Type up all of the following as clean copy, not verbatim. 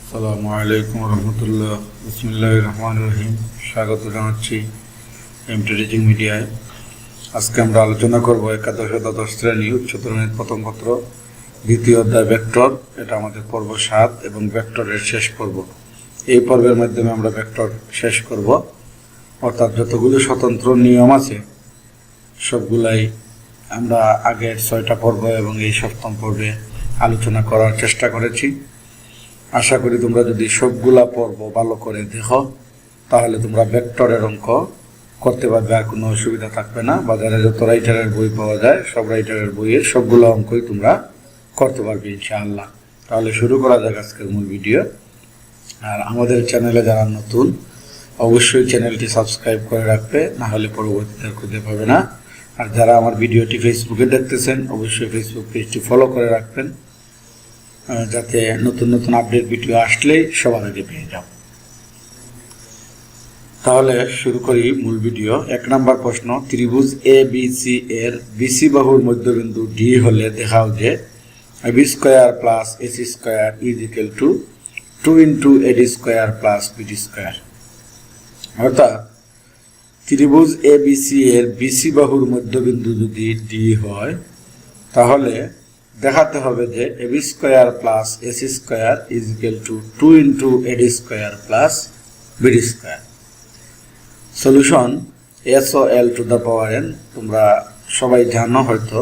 আসসালামু আলাইকুম রহমতুল্লাহ। বিসমিল্লাহির রহমানির রহিম। স্বাগত জানাচ্ছি এমটি টিচিং মিডিয়ায়। আজকে আমরা আলোচনা করব একাদশ ও দ্বাদশ শ্রেণী উচ্চতর মাধ্যমিক প্রথম পত্র দ্বিতীয় অধ্যায় ভেক্টর। এটা আমাদের পর্ব 7 এবং ভেক্টরের শেষ পর্ব। এই পর্বের মাধ্যমে আমরা ভেক্টর শেষ করব, অর্থাৎ যতগুলো স্বতন্ত্র নিয়ম আছে সবগুলাই আমরা আগের 6টা পর্ব এবং এই 7ম পর্বে আলোচনা করার চেষ্টা করেছি। আশা করি তোমরা যদি সবগুলা পর্ব ভালো করে দেখো তাহলে তোমরা ভেক্টরের অঙ্ক করতে পারবে, আর কোনো অসুবিধা থাকবে না। বাজারে যত রাইটারের বই পাওয়া যায় সব রাইটারের বইয়ের সবগুলো অঙ্কই তোমরা করতে পারবে ইনশাআল্লাহ। তাহলে শুরু করা যাক আজকের মূল ভিডিও। আর আমাদের চ্যানেলে যারা নতুন অবশ্যই চ্যানেলটি সাবস্ক্রাইব করে রাখবে, না হলে পরবর্তীতে খুঁজে পাবে না। আর যারা আমার ভিডিওটি ফেসবুকে দেখতেছেন অবশ্যই ফেসবুক পেজটি ফলো করে রাখবেন, যাতে নতুন নতুন আপডেট ভিডিও আসলেই সবার আগে পেয়ে যাও। তাহলে শুরু করি মূল ভিডিও। 1 নম্বর প্রশ্ন, ত্রিভুজ এ বি সি এর বিসি বাহুর মধ্যবিন্দু ডি হলে দেখাও যে B square plus AC square is equal to 2 into AD square plus BD square. অর্থাৎ ত্রিভুজ এ বি সি এর বিসি বাহুর মধ্যবিন্দু যদি ডি হয় তাহলে দেখাতে হবে যে AB square plus AC square is equal to 2 into AD square plus BD square. Solution S O L to the power N. তোমরা সবাই জানো হয়তো,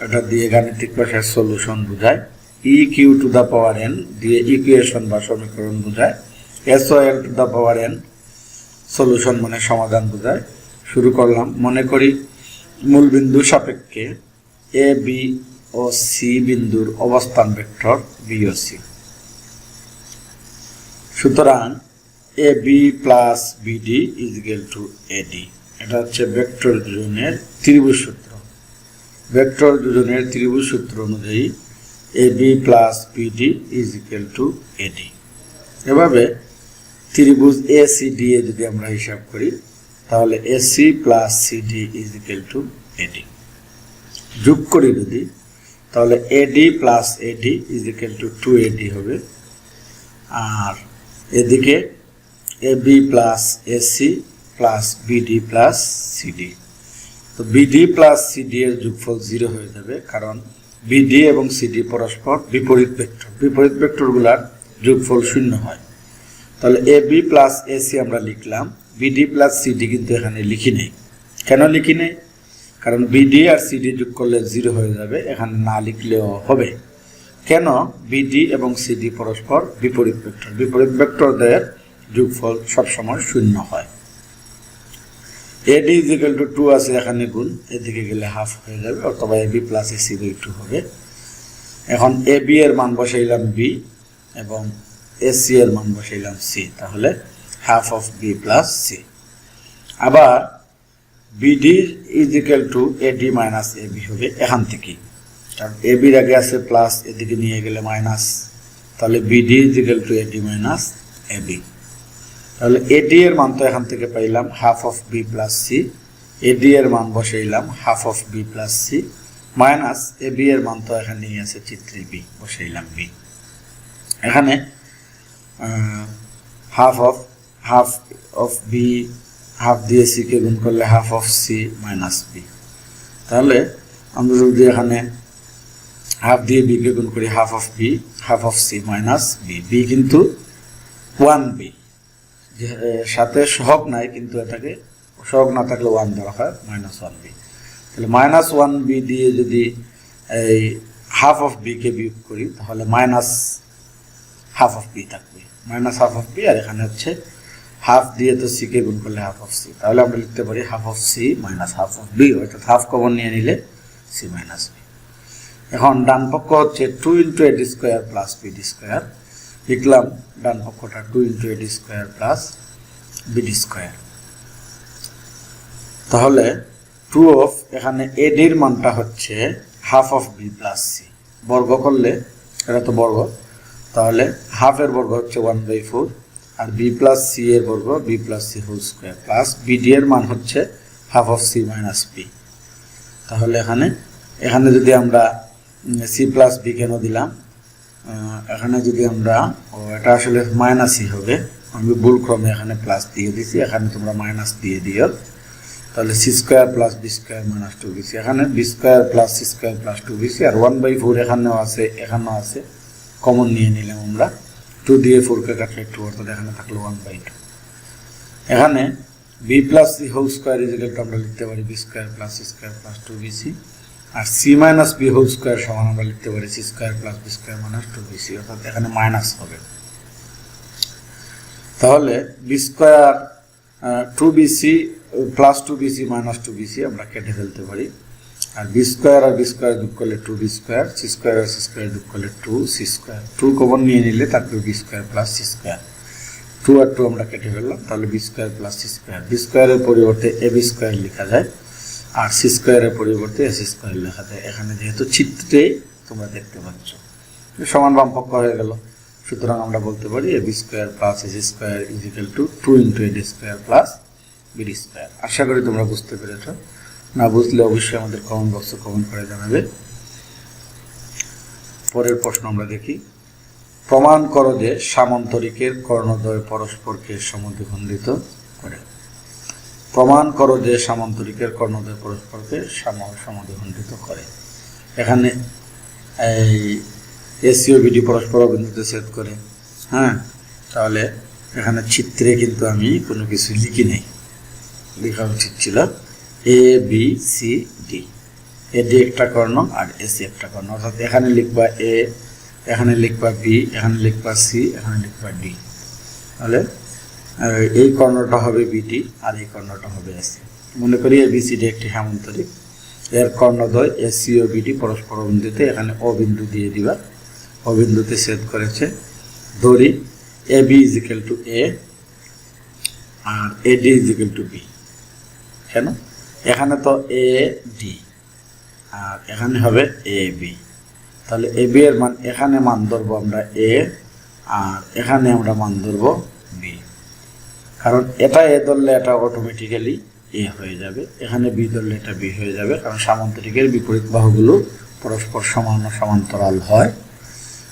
এটা দিয়ে গাণিতিক ভাষায় সলিউশন বোঝায়। E Q to the power N দিয়ে ইকুয়েশন বা সমীকরণ বোঝায়। S O L to the power N solution মানে সমাধান বোঝায়। শুরু করলাম। মনে করি মূল বিন্দু সাপেক্ষে এ বি ও সি বিন্দুর অবস্থান ভেক্টর বি ও সি। সুতরাং A B plus BD is equal to AD. এটা হচ্ছে ভেক্টর যোজনের ত্রিভুজ সূত্র। ভেক্টর যোজনের ত্রিভুজ সূত্র অনুযায়ী A B plus BD is equal to AD. এভাবে ত্রিভুজ এ সি ডি এ যদি আমরা হিসাব করি তাহলে AC plus CD is equal to AD. যোগ করি যদি তাহলে AD plus AD is equal to 2AD হবে। আর এদিকে AB plus AC plus BD plus CD. তো বিডি প্লাস সিডি এর যোগফল 0 হয়ে যাবে, কারণ বিডি এবং সিডি পরস্পর বিপরীত ভেক্টর। বিপরীত ভেক্টরগুলোর যোগফল 0 হয়। তাহলে এবি প্লাস এসি আমরা লিখলাম, বিডি প্লাস সিডি কিন্তু এখানে লিখি নেই। কেন লিখি নেই? কারণ বিডি আর সিডি যোগ করলে 0 হয়ে যাবে, এখানে না লিখলেও হবে। কেন? বিডি এবং সিডি পরস্পর বিপরীত ভেক্টর। বিপরীত ভেক্টরদের যোগফল সবসময় 0 হয়। এডি ইজ ইকুয়াল টু 2 আছে, এখানে গুণ, এদিকে গেলে হাফ হয়ে যাবে, অথবা এবি প্লাস এসি বাই 2 হবে। এখন এবি এর মান বসাইলাম বি এবং এসি এর মান বসাইলাম সি, তাহলে half of B plus C. আবার BD is equal to AD minus AB হবে এখান থেকে, কারণ এবির আগে আছে প্লাস, এদিকে নিয়ে গেলে মাইনাস, তাহলে BD is equal to AD minus AB. তাহলে এডি এর মান তো এখান থেকে পাইলাম half of B plus C, AD এর মান বসাইলাম half of B plus C, minus AB এর মান তো এখানে নিয়ে আছে চিত্রে বি, বসাইলাম বি। এখানে হাফ অফ বি, হাফ দিয়ে সি কে গুণ করলে half of C minus B. তাহলে আমরা যদি এখানে হাফ দিয়ে বি কে গুণ করি half of B, half of C minus B. B কিন্তু 1b, সাথে সহগ নাই, কিন্তু এটাকে সহগ না থাকলে 1 ধরা হয়, -1b। তাহলে -1b দিয়ে যদি এই হাফ অফ বি কে বিয়োগ করি তাহলে মাইনাস হাফ অফ বি থাকবে, মাইনাস হাফ অফ বি। আর এখানে হচ্ছে হাফ দিয়ে তো সি কে গুণ করলে হাফ অফ সি, তাহলে আমরা লিখতে পারি half of C minus half of B, অর্থাৎ হাফ কমন নিয়ে নিলে সি মাইনাস বি। এখন ডান পক্ষ হচ্ছে 2 into AD square plus BD square. লিখলাম ডান পক্ষটা 2 into AD square plus BD square. তাহলে 2 অফ, এখানে এডির মানটা হচ্ছে half of B plus C, বর্গ করলে এটা তো বর্গ, তাহলে হাফের বর্গ হচ্ছে 1/4, আর বি প্লাস সি এর বর্গ B plus C whole square, plus BD এর মান হচ্ছে half of C minus B. তাহলে এখানে যদি আমরা সি প্লাস বি কেন দিলাম, এখানে যদি আমরা ও এটা আসলে মাইনাসই হবে, আমি ভুল ক্রমে এখানে প্লাস দিয়ে দিছি, এখানে তোমরা মাইনাস দিয়ে দিও। তাহলে C square plus B square minus two BC, এখানে B square plus C square plus two BC, আর 1/4 এখানেও আছে, এখানেও আছে, কমন নিয়ে নিলাম আমরা। 2 দিয়ে 4কে কাটলে 2, অর্থাৎ এখানে থাকলো 1/2। এখানে B plus C whole square is equal আমরা লিখতে পারি B square plus C square plus two BC, আর C minus B whole square সমান আমরা লিখতে পারি C square plus B square minus two BC, অর্থাৎ এখানে মাইনাস হবে। তাহলে B square 2bc plus 2bc minus 2bc আমরা কেটে ফেলতে পারি, আর বি স্কোয়ার আর বি স্কোয়ার যোগ করলে 2b স্কোয়ার, সি স্কোয়ার আর সি স্কোয়ার যোগ করলে 2c স্কোয়ার, 2 কমন নিয়ে নিলে তারপরে B square plus C square, 2 আর 2 আমরা কেটে ফেললাম, তাহলে B square plus C square. B স্কোয়ারের পরিবর্তে এ বি স্কোয়ার লেখা যায়, আর সি স্কোয়ারের পরিবর্তে এসি স্কোয়ার লেখা যায়। এখানে যেহেতু চিত্রে তোমরা দেখতে পাচ্ছ সমান বাম পক্ষ হয়ে গেল, সুতরাং আমরা বলতে পারি A B square plus AC square is equal to 2 into A D square plus B square. আশা করি তোমরা বুঝতে পেরেছ, না বুঝলে অবশ্যই আমাদের কমেন্ট বক্সে কমেন্ট করে জানাবে। পরের প্রশ্ন আমরা দেখি, প্রমাণ করো যে সামান্তরিকের কর্ণদ্বয় পরস্পরকে সমদ্বিখণ্ডিত করে। প্রমাণ করো যে সামান্তরিকের কর্ণদ্বয় পরস্পরকে সমদ্বিখণ্ডিত করে। এখানে এই এসি ও বিডি পরস্পর বিন্দুতে ছেদ করে, হ্যাঁ, তাহলে এখানে চিত্রে কিন্তু আমি কোনো কিছু লিখি নেই, লেখা উচিত ছিল A B C D. A D একটা কর্ণ আর এসি একটা কর্ণ, অর্থাৎ এখানে লিখবা এ, এখানে লিখবা বি, এখানে লিখবা সি, এখানে লিখবা ডি। তাহলে এই কর্ণটা হবে বিডি আর এই কর্ণটা হবে এসি। মনে করি এ বি সি ডি একটি সামান্তরিক, এর কর্ণদ্বয় এসি ও বিডি পরস্পর বিন্দুতে, এখানে ও বিন্দু দিয়ে দিবা, ও বিন্দুতে ছেদ করেছে। ধরি A B is equal to A আর A D is equal to B. কেন? এখানে তো এ ডি আর এখানে হবে এ বি, তাহলে এ বি এর মান এখানে মান ধরবো আমরা এ, আর এখানে আমরা মান ধরবো বি, কারণ এটা এ ধরলে এটা অটোমেটিক্যালি এ হয়ে যাবে, এখানে বি ধরলে এটা বি হয়ে যাবে, কারণ সামান্তরিকের বিপরীত বাহুগুলো পরস্পর সমান ও সমান্তরাল হয়।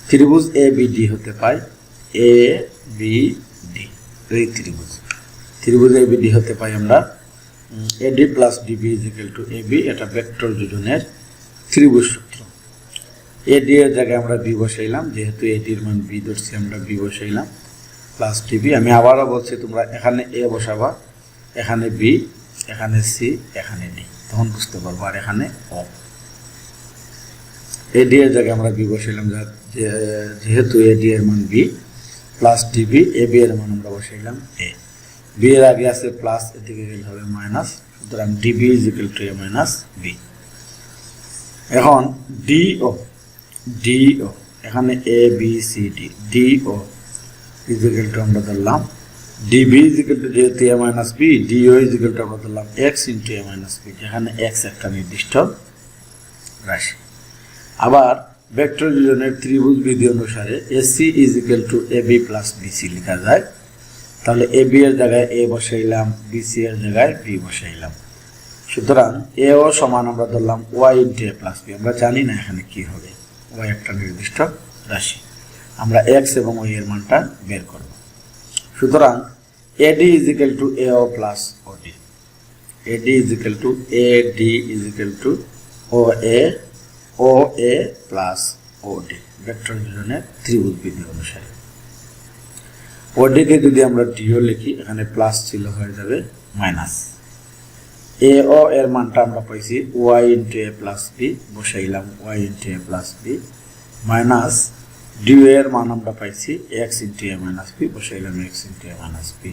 ত্রিভুজ এ বি ডি হতে পায় এ বি ডি, এই ত্রিভুজ এ বি ডি হতে পাই আমরা AD plus DB is equal to A B. এটা ভেক্টর যোজনের ত্রিভুজ সূত্র। এডি এর জায়গায় আমরা বি বসাইলাম, যেহেতু এডির মান বি ধরছি আমরা বি বসাইলাম, প্লাস ডিবি। আমি আবারও বলছি তোমরা এখানে এ বসাবা, এখানে বি, এখানে সি, এখানে ডি, তখন বুঝতে পারবো। আর এখানে ও, এডি এর জায়গায় আমরা বি বসাইলাম, যেহেতু এডি এর মান B, plus DB, A B এর মান আমরা বসাইলাম এ, বি এর আগে আছে প্লাস, এদিকে গেলে হবে মাইনাস, সুতরাং DB is equal to A minus B. এখন ডিও, এখানে A B C D, DO is equal to আমরা ধরলাম ডিবি ইজ ইকুয়াল টু যেহেতু A minus B, DO is equal to আমরা ধরলাম x into A minus B, যেখানে x একটা নির্দিষ্ট রাশি। আবার ভেক্টর যোজনের ত্রিভুজ বিধি অনুসারে AC is equal to A B plus BC লেখা যায়। তাহলে এ বি এর জায়গায় এ বসাইলাম, বিসি এর জায়গায় বি বসাইলাম, সুতরাং এ ও সমান আমরা ধরলাম ওয়াই ইন্টু এ প্লাস বি। আমরা জানি না এখানে কি হবে, ওয়াই একটা নির্দিষ্ট রাশি, আমরা এক্স এবং ওয়াই এর মানটা বের করব। সুতরাং AD is equal to A O plus OD, AD is equal to A D is equal to O A plus OD, vector যোজনের ত্রিভুজ বিধি অনুসারে। ওডিকে যদি আমরা ডিও লিখি, এখানে প্লাস ছিল হয়ে যাবে মাইনাস। এ ও এর মানটা আমরা পাইছি ওয়াই ইন্টু এ প্লাস বি, বসাইলাম ওয়াই ইন্টু এ প্লাস বি, মাইনাস ডিও এর মান আমরা পাইছি x into A minus B, বসাইলাম x into A minus B.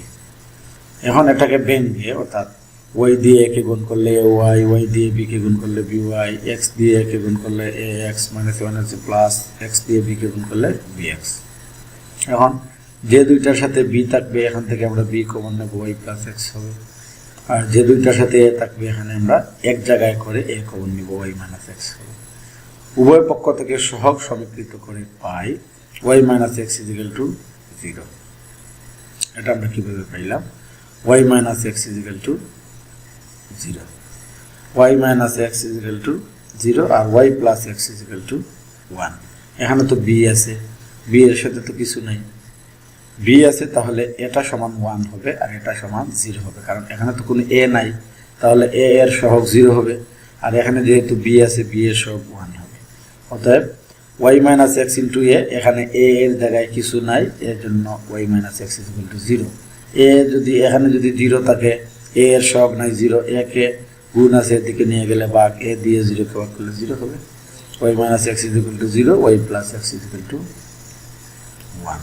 এখন এটাকে ভেঙে, অর্থাৎ ওয়াই দিয়ে একে গুণ করলে এ ওয়াই, ওয়াই দিয়ে বিকে গুণ করলে বি ওয়াই, এক্স দিয়ে একে গুণ করলে A x minus minus plus x দিয়ে বিকে গুণ করলে বি এক্স। এখন যে দুইটার সাথে বি থাকবে এখান থেকে আমরা বি কমন নেব, ওয়াই প্লাস এক্স হবে, আর যে দুইটার সাথে এ থাকবে এখানে আমরা এক জায়গায় করে এ কমন নিব, ওয়াই মাইনাস এক্স হবে। উভয় পক্ষ থেকে সহগ সমীকৃত করে পাই y minus x is equal to 0। এটা আমরা কিভাবে পাইলাম? Y minus x is equal to 0, y minus x is equal to 0 আর y plus x is equal to 1। এখানে তো বি আছে, বি এর সাথে তো কিছু নাই, বি আছে তাহলে এটা সমান 1 হবে আর এটা সমান 0 হবে, কারণ এখানে তো কোনো এ নাই, তাহলে এ এর সহগ 0 হবে, আর এখানে যেহেতু বি আছে বি এর সহগ 1 হবে। অতএব y মাইনাস এক্স ইন্টু এ, এখানে এ এর জায়গায় কিছু নাই, এর জন্য y minus x is equal to 0। এ যদি এখানে যদি 0 থাকে, এ এর সহগ নাই 0, এ কে গুণ আছে এদিকে নিয়ে গেলে ভাগ, এ দিয়ে 0 কে ভাগ করলে 0 হবে। y minus x is equal to 0, y plus x is equal to 1।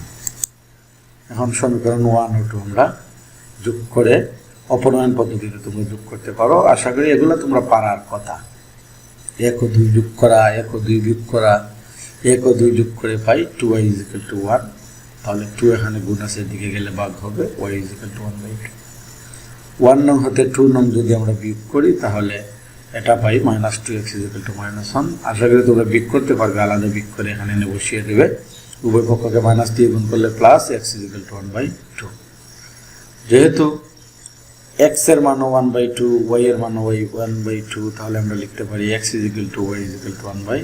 এখন সমীকরণ 1 ও 2 আমরা যোগ করে অপনয়ন পদ্ধতিতে তোমরা যোগ করতে পারো। আশা করি এগুলো তোমরা পারার কথা। 1 ও 2 যোগ করা, 1 ও 2 যোগ করা, 1 ও 2 যোগ করে পাই 2y ইজ ইকুয়াল টু 1। তাহলে 2 এখানে গুণ আছে এদিকে গেলে ভাগ হবে, y ইজ ইকুয়াল টু 1/2। 1 নং হতে 2 নং যদি আমরা বিয়োগ করি তাহলে এটা পাই minus 2x is equal to -1। আশা করি তোমরা বিয়োগ করতে পারবে, আলাদা বিয়োগ করে এখানে এনে বসিয়ে দেবে। উভয় পক্ষকে মাইনাস দিয়ে গুণ করলে plus x is equal two 1/2। যেহেতু x এর মান 1/2, y এর মান 1/2, তাহলে আমরা লিখতে পারি x is equal two y is equal two 1/2।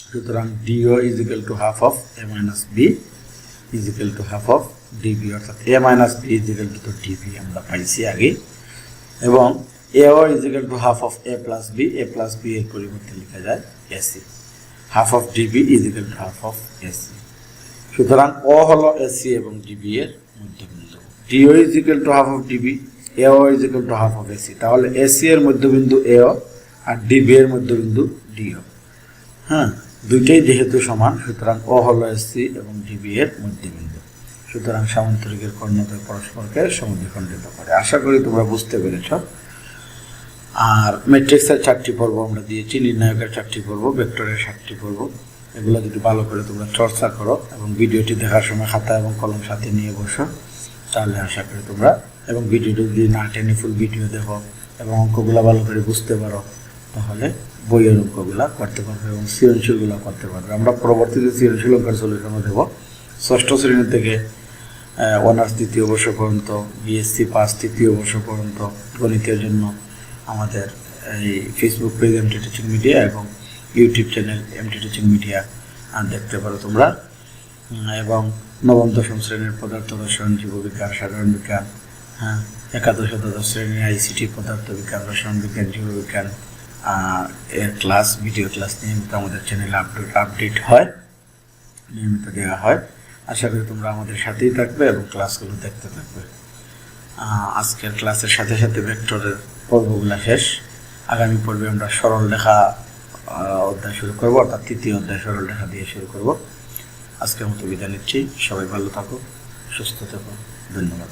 সুতরাং dy is equal to half of a minus b is equal to half of db, অর্থাৎ a minus b is equal two db আমরা পাইছি আগে, এবং ao is equal to half of a plus b, a plus b এর পরিবর্তে লেখা যায় ac, half of db is equal to half of ac। সুতরাং ও হলো ac এবং db এর মধ্যবিন্দু, dy is equal to half of db, ao is equal to half of ac। তাহলে ac এর মধ্যবিন্দু ao আর db এর মধ্যবিন্দু do। হ্যাঁ, দুইটাই যেহেতু সমান, সুতরাং ও হলো ac এবং db এর মধ্যবিন্দু। সুতরাং সামান্তরিকের কর্ণদ্বয় পরস্পরকে সমদ্বিখণ্ডিত করে। আশা করি তোমরা বুঝতে পেরেছ। আর ম্যাট্রিক্সের 4টি পর্ব আমরা দিয়েছি, নির্ণায়কের 4টি পর্ব, ভেক্টরের 7টি পর্ব। এগুলো যদি ভালো করে তোমরা চর্চা করো এবং ভিডিওটি দেখার সময় খাতা এবং কলম সাথে নিয়ে বসো, তাহলে আশা করি তোমরা, এবং ভিডিওটি যদি না টেনে ফুল ভিডিও দেখো এবং অঙ্কগুলো ভালো করে বুঝতে পারো, তাহলে বইয়ের অঙ্কগুলো করতে পারবে এবং সৃজনশীলগুলো করতে পারবে। আমরা পরবর্তীতে সৃজনশীল অঙ্কের সলিউশনও দেবো। 6ষ্ঠ শ্রেণী থেকে অনার্স 2য় বর্ষ পর্যন্ত, বিএসসি পাস 3য় বর্ষ পর্যন্ত গণিতের জন্য আমাদের এই Facebook page MT teaching media এবং YouTube channel MT teaching media দেখতে পারো তোমরা। এবং 9ম 10ম শ্রেণীর পদার্থ রসায়ন, জীববিজ্ঞান, সাধারণ বিজ্ঞান, হ্যাঁ, 11শ দ্বাদশ শ্রেণীর আইসিটি, পদার্থ বিজ্ঞান, রসায়ন বিজ্ঞান, জীববিজ্ঞান এর ক্লাস, ভিডিও ক্লাস নিয়মিত আমাদের চ্যানেলে আপডেট হয়, নিয়মিত দেওয়া হয়। আশা করি তোমরা আমাদের সাথেই থাকবে এবং ক্লাসগুলো দেখতে থাকবে। আজকের ক্লাসের সাথে সাথে ভেক্টরের পর্বগুলো শেষ। আগামী পর্বে আমরা সরল রেখা অধ্যায় শুরু করব, অর্থাৎ 3য় অধ্যায় সরল রেখা দিয়ে শুরু করব। আজকের মতো বিদায় নিচ্ছি। সবাই ভালো থাকো, সুস্থ থাকো, ধন্যবাদ।